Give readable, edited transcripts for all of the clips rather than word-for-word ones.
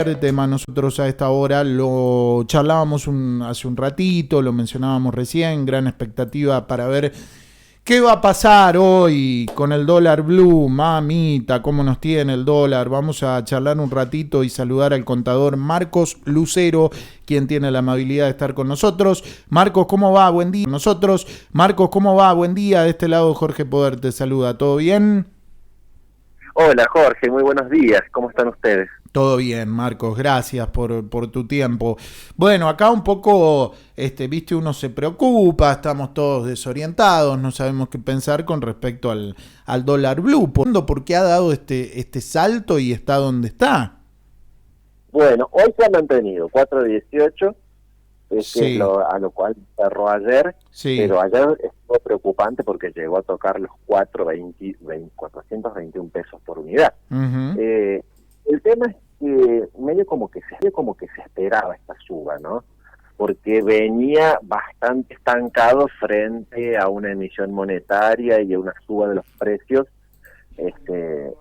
El tema nosotros a esta hora lo charlábamos hace un ratito, lo mencionábamos recién, gran expectativa para ver qué va a pasar hoy con el dólar blue, mamita, cómo nos tiene el dólar. Vamos a charlar un ratito y saludar al contador Marcos Lucero, quien tiene la amabilidad de estar con nosotros. Marcos, ¿cómo va? Buen día. Marcos, ¿cómo va? Buen día. De este lado Jorge Poder te saluda. ¿Todo bien? Hola Jorge, muy buenos días, ¿cómo están ustedes? Todo bien, Marcos, gracias por tu tiempo. Bueno, acá un poco, viste, uno se preocupa, estamos todos desorientados, no sabemos qué pensar con respecto al dólar blue. ¿Por qué ha dado este salto y está donde está? Bueno, hoy se ha mantenido 4.18, que es Sí, a lo cual cerró ayer, sí. pero ayer estuvo preocupante porque llegó a tocar los 421 pesos por unidad. Uh-huh. El tema es que medio como que se esperaba esta suba, ¿no? Porque venía bastante estancado frente a una emisión monetaria y a una suba de los precios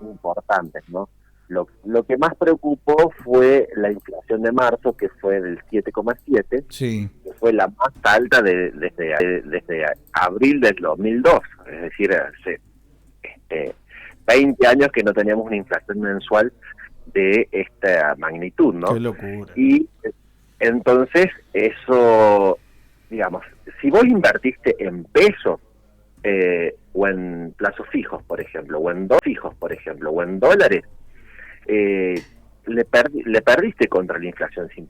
importantes, ¿no? Lo que más preocupó fue la inflación de marzo, que fue del 7,7, Sí, que fue la más alta desde abril del 2002, es decir, hace 20 años que no teníamos una inflación mensual de esta magnitud, qué ¿no? locura. Y entonces eso, digamos, si vos invertiste en pesos, o en plazos fijos, por ejemplo, o en dólares, eh, le perdiste contra la inflación si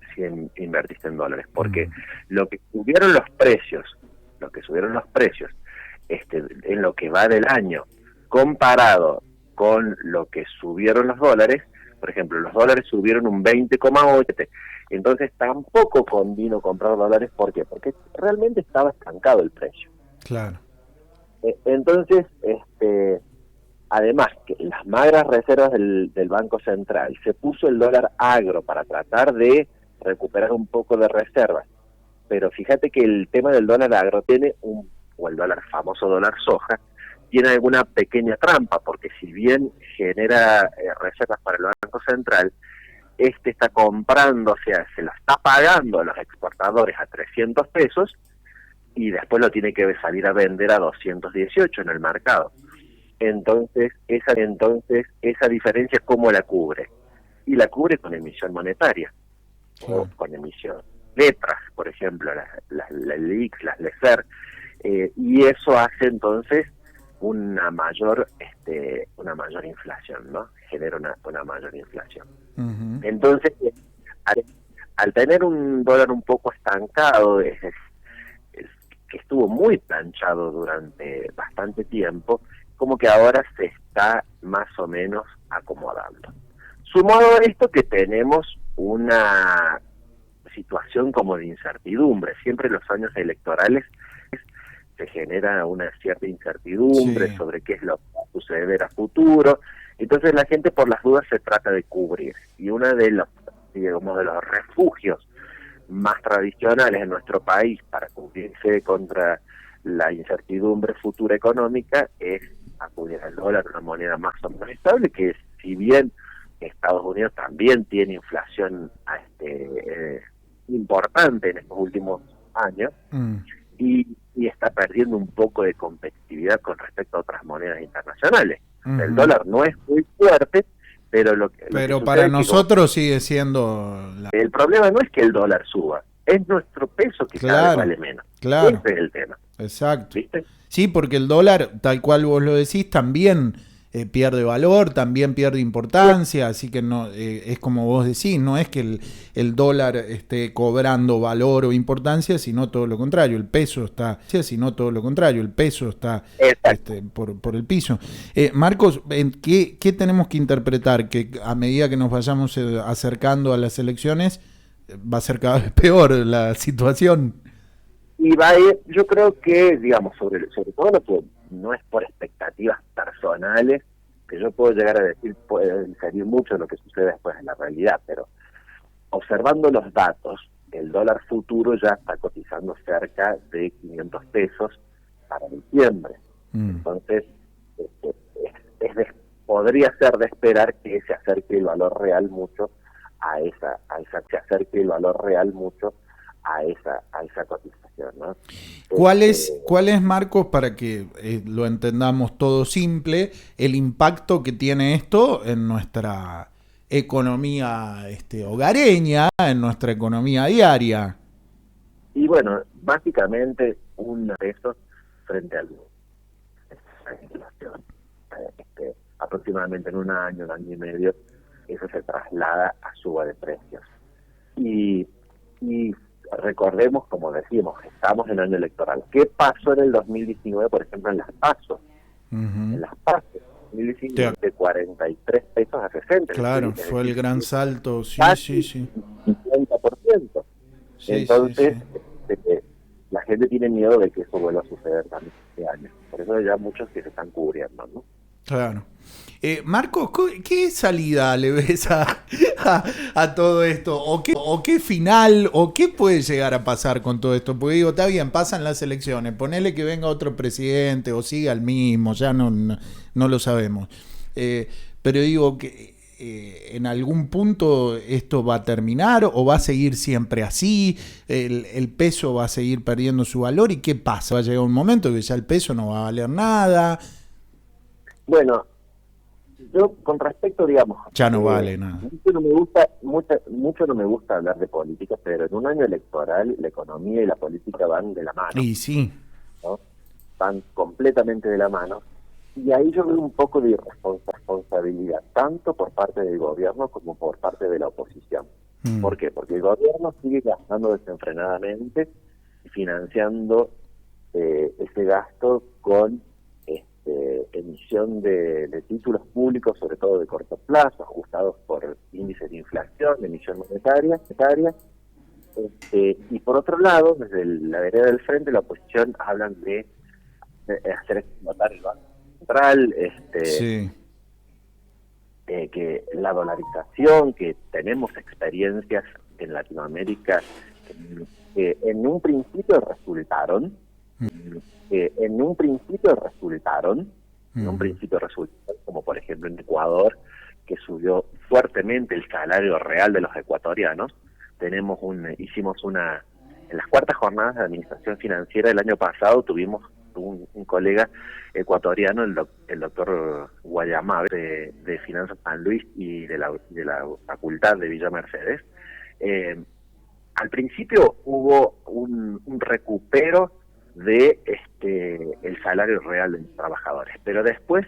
invertiste en dólares, porque Mm. lo que subieron los precios, en lo que va del año, comparado con lo que subieron los dólares, por ejemplo, los dólares subieron un 20,8, entonces tampoco convino comprar dólares, ¿por qué? Porque realmente estaba estancado el precio. Claro. Entonces, además, que las magras reservas del Banco Central, se puso el dólar agro para tratar de recuperar un poco de reservas. Pero fíjate que el tema del dólar agro o el famoso dólar soja, tiene alguna pequeña trampa, porque si bien genera reservas para el Banco Central, está comprando, o sea, se lo está pagando a los exportadores a 300 pesos y después lo tiene que salir a vender a 218 en el mercado. Entonces esa diferencia, ¿cómo la cubre? Y la cubre con emisión monetaria, o Claro. con emisión letras, por ejemplo, las LELIQ, las LEFER, y eso hace entonces una mayor inflación, ¿no? Genera una mayor inflación. Uh-huh. Entonces, al, al tener un dólar un poco estancado, que estuvo muy planchado durante bastante tiempo, como que ahora se está más o menos acomodando. Sumado a esto que tenemos una situación como de incertidumbre, siempre en los años electorales se genera una cierta incertidumbre Sí. sobre qué es lo que va a suceder a futuro, entonces la gente por las dudas se trata de cubrir, y uno de los, digamos, de los refugios más tradicionales en nuestro país para cubrirse contra la incertidumbre futura económica es acudir al dólar, una moneda más o menos estable, que si bien Estados Unidos también tiene inflación importante en estos últimos años, Mm. y está perdiendo un poco de competitividad con respecto a otras monedas internacionales. El Uh-huh. dólar no es muy fuerte, pero lo que Pero sucede para es que como nosotros sigue siendo la... el problema no es que el dólar suba, es nuestro peso que cada vez Claro, vale menos. Ese claro. es el tema, Exacto. ¿viste? Sí, porque el dólar, tal cual vos lo decís, también pierde valor, también pierde importancia, así que no es como vos decís, no es que el dólar esté cobrando valor o importancia, sino todo lo contrario, el peso está, sino todo lo contrario, el peso está Exacto. por el piso. Marcos, ¿qué tenemos que interpretar? Que a medida que nos vayamos acercando a las elecciones, va a ser cada vez peor la situación. Y va a ir, yo creo que, digamos, sobre todo lo que no es por expectativas personales, que yo puedo llegar a decir, puede diferir mucho de lo que sucede después en la realidad, pero observando los datos, el dólar futuro ya está cotizando cerca de 500 pesos para diciembre. Mm. Entonces, este, es podría ser de esperar que se acerque el valor real mucho se acerque el valor real mucho a esa cotización, ¿no? ¿Cuál es, Marcos, para que lo entendamos todo simple, el impacto que tiene esto en nuestra economía hogareña, en nuestra economía diaria? Y bueno, básicamente un peso frente al la inflación. Aproximadamente en un año y medio, eso se traslada a suba de precios. Y recordemos, como decimos, estamos en año electoral. ¿Qué pasó en el 2019, por ejemplo, en las PASO? En las PASO, 2019, de 43 pesos a 60. Claro, fue el gran salto, sí. 50%. Sí, entonces, sí. La gente tiene miedo de que eso vuelva a suceder también este año. Por eso ya muchos que se están cubriendo, ¿no? Claro. Marcos, ¿qué salida le ves a todo esto? ¿O qué final? ¿O qué puede llegar a pasar con todo esto? Porque digo, está bien, pasan las elecciones, ponele que venga otro presidente o siga el mismo, ya no lo sabemos. Pero digo que en algún punto esto va a terminar o va a seguir siempre así, el peso va a seguir perdiendo su valor. ¿Y qué pasa? Va a llegar un momento que ya el peso no va a valer nada. Bueno, yo con respecto, digamos, ya no vale nada. Mucho no me gusta hablar de política, pero en un año electoral la economía y la política van de la mano. Y sí, ¿no? Van completamente de la mano. Y ahí yo veo un poco de irresponsabilidad, tanto por parte del gobierno como por parte de la oposición. ¿Por qué? Porque el gobierno sigue gastando desenfrenadamente y financiando ese gasto con emisión de títulos públicos, sobre todo de corto plazo, ajustados por índices de inflación, de emisión monetaria. Y por otro lado, desde la vereda del frente, la oposición hablan de hacer explotar el Banco Central, sí. Que la dolarización, que tenemos experiencias en Latinoamérica que en un principio resultaron, como por ejemplo en Ecuador, que subió fuertemente el salario real de los ecuatorianos. Hicimos en las cuartas jornadas de administración financiera del año pasado, tuvimos un colega ecuatoriano, el doctor Guayamabe, de Finanzas San Luis y de la Facultad de Villa Mercedes. Al principio hubo un recupero de el salario real de los trabajadores, pero después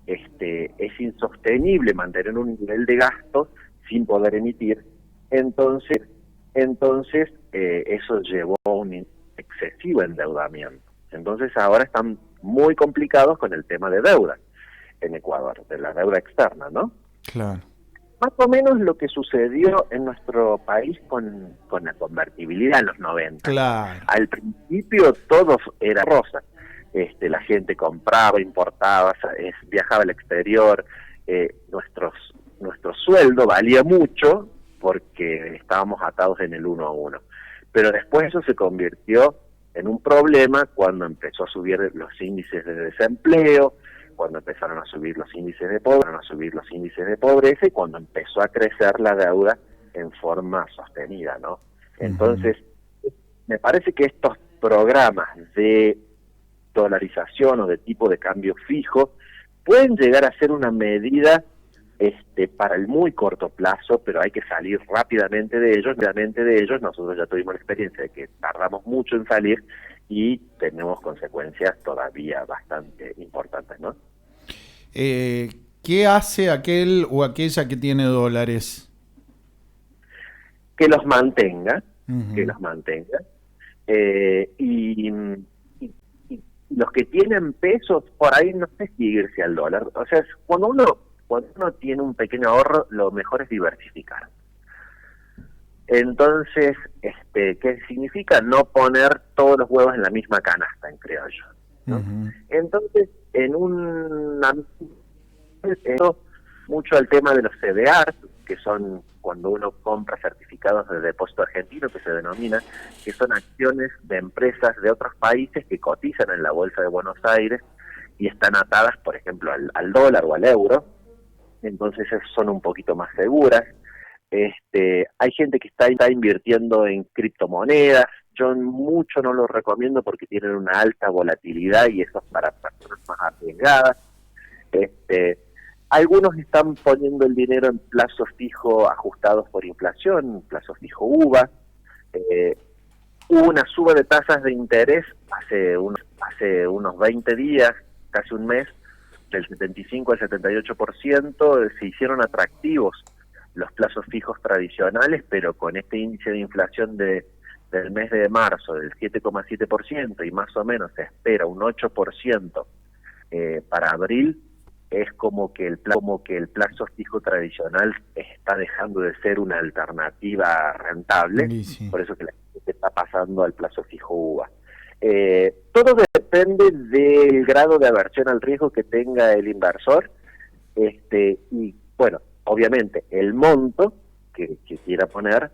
es insostenible mantener un nivel de gasto sin poder emitir. Entonces eso llevó a un excesivo endeudamiento. Entonces ahora están muy complicados con el tema de deuda en Ecuador, de la deuda externa, ¿no? Claro. Más o menos lo que sucedió en nuestro país con la convertibilidad en los 90. Claro. Al principio todo era rosa. La gente compraba, importaba, viajaba al exterior. Nuestro sueldo valía mucho porque estábamos atados en el 1 a 1. Pero después eso se convirtió en un problema cuando empezó a subir los índices de desempleo, cuando empezaron a subir los índices de pobreza y cuando empezó a crecer la deuda en forma sostenida, ¿no? Entonces, me parece que estos programas de dolarización o de tipo de cambio fijo pueden llegar a ser una medida para el muy corto plazo, pero hay que salir rápidamente de ellos. Nosotros ya tuvimos la experiencia de que tardamos mucho en salir y tenemos consecuencias todavía bastante importantes, ¿no? ¿Qué hace aquel o aquella que tiene dólares? Que los mantenga, y los que tienen pesos, por ahí no sé si irse al dólar. O sea, cuando uno tiene un pequeño ahorro, lo mejor es diversificar. Entonces, ¿qué significa? No poner todos los huevos en la misma canasta, creo yo, ¿no? Entonces, mucho al tema de los CDR, que son cuando uno compra certificados de depósito argentino, que se denomina, que son acciones de empresas de otros países que cotizan en la Bolsa de Buenos Aires y están atadas, por ejemplo, al dólar o al euro. Entonces son un poquito más seguras. Hay gente que está invirtiendo en criptomonedas. Yo mucho no lo recomiendo porque tienen una alta volatilidad y eso es para personas más arriesgadas. Algunos están poniendo el dinero en plazos fijos ajustados por inflación, plazo fijo UVA. Hubo una suba de tasas de interés hace unos 20 días, casi un mes, del 75 al 78%, se hicieron atractivos los plazos fijos tradicionales, pero con este índice de inflación del mes de marzo del 7,7% y más o menos se espera un 8% para abril, es como que el plazo fijo tradicional está dejando de ser una alternativa rentable, sí. Por eso que la gente está pasando al plazo fijo UVA. Todo depende del grado de aversión al riesgo que tenga el inversor, y bueno, obviamente el monto que quiera poner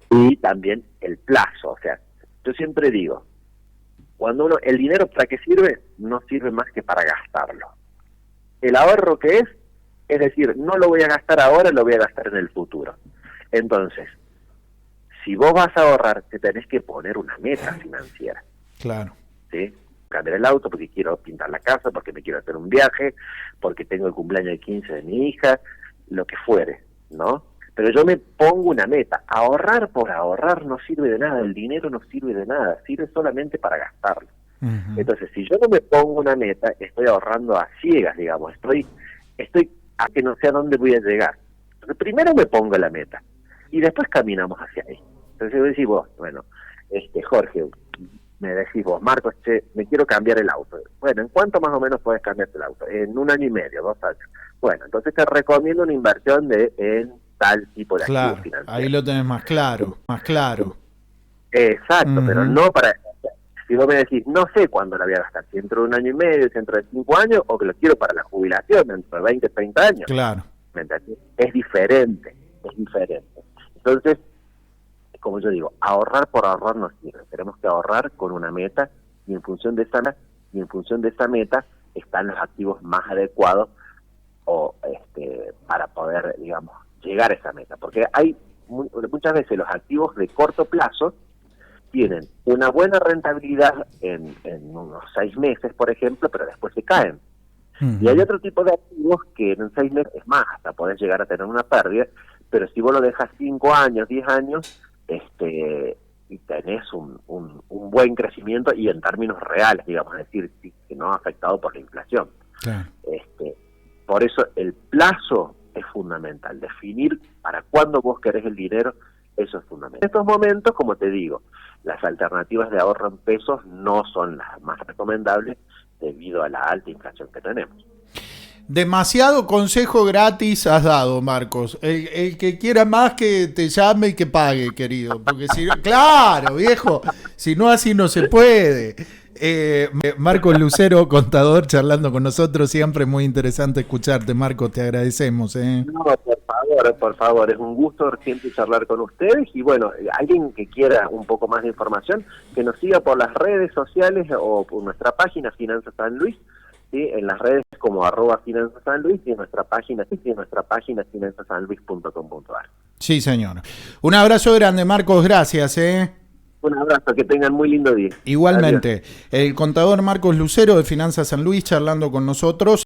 y también el plazo. O sea, yo siempre digo, cuando el dinero, ¿para qué sirve? No sirve más que para gastarlo. El ahorro, ¿qué es decir, no lo voy a gastar ahora, lo voy a gastar en el futuro. Entonces, si vos vas a ahorrar, te tenés que poner una meta financiera. Claro. ¿Sí? Cambiar el auto porque quiero pintar la casa, porque me quiero hacer un viaje, porque tengo el cumpleaños de 15 de mi hija, lo que fuere, ¿no? Pero yo me pongo una meta. Ahorrar por ahorrar no sirve de nada, el dinero no sirve de nada, sirve solamente para gastarlo. Uh-huh. Entonces, si yo no me pongo una meta, estoy ahorrando a ciegas, digamos, estoy a que no sé a dónde voy a llegar. Entonces, primero me pongo la meta y después caminamos hacia ahí. Entonces, yo decís vos, bueno, Jorge, me decís vos, Marcos, me quiero cambiar el auto. Bueno, ¿en cuánto más o menos puedes cambiarte el auto? En 1 año y medio, 2 años. Bueno, entonces te recomiendo una inversión en tal tipo de activos financieros. Ahí lo tenés más claro. Exacto, uh-huh. Pero no para... Si vos me decís, no sé cuándo la voy a gastar, si dentro de 1 año y medio, si dentro de 5 años, o que lo quiero para la jubilación dentro de 20, 30 años. Claro. ¿Me entendés? Es diferente. Entonces, como yo digo, ahorrar por ahorrar no sirve. Tenemos que ahorrar con una meta y en función de esa meta están los activos más adecuados para poder, digamos, llegar a esa meta. Porque hay muchas veces los activos de corto plazo tienen una buena rentabilidad en unos 6 meses, por ejemplo, pero después se caen. Uh-huh. Y hay otro tipo de activos que en 6 meses, es más, hasta podés llegar a tener una pérdida, pero si vos lo dejas 5 años, 10 años, y tenés un buen crecimiento y en términos reales, digamos, es decir, que no afectado por la inflación. Claro. Por eso el plazo es fundamental, definir para cuándo vos querés el dinero, eso es fundamental. En estos momentos, como te digo, las alternativas de ahorro en pesos no son las más recomendables debido a la alta inflación que tenemos. Demasiado consejo gratis has dado, Marcos. El que quiera más que te llame y que pague, querido. Porque si claro, viejo, si no así no se puede. Marcos Lucero, contador, charlando con nosotros. Siempre muy interesante escucharte, Marcos. Te agradecemos. No, por favor. Es un gusto siempre charlar con ustedes. Y bueno, alguien que quiera un poco más de información, que nos siga por las redes sociales o por nuestra página Finanzas San Luis. ¿Sí? En las redes como @Finanzas San Luis y en nuestra página finanzasanluis.com.ar. Sí, señor. Un abrazo grande, Marcos, gracias. Un abrazo, que tengan muy lindo día. Igualmente. Adiós. El contador Marcos Lucero de Finanzas San Luis charlando con nosotros.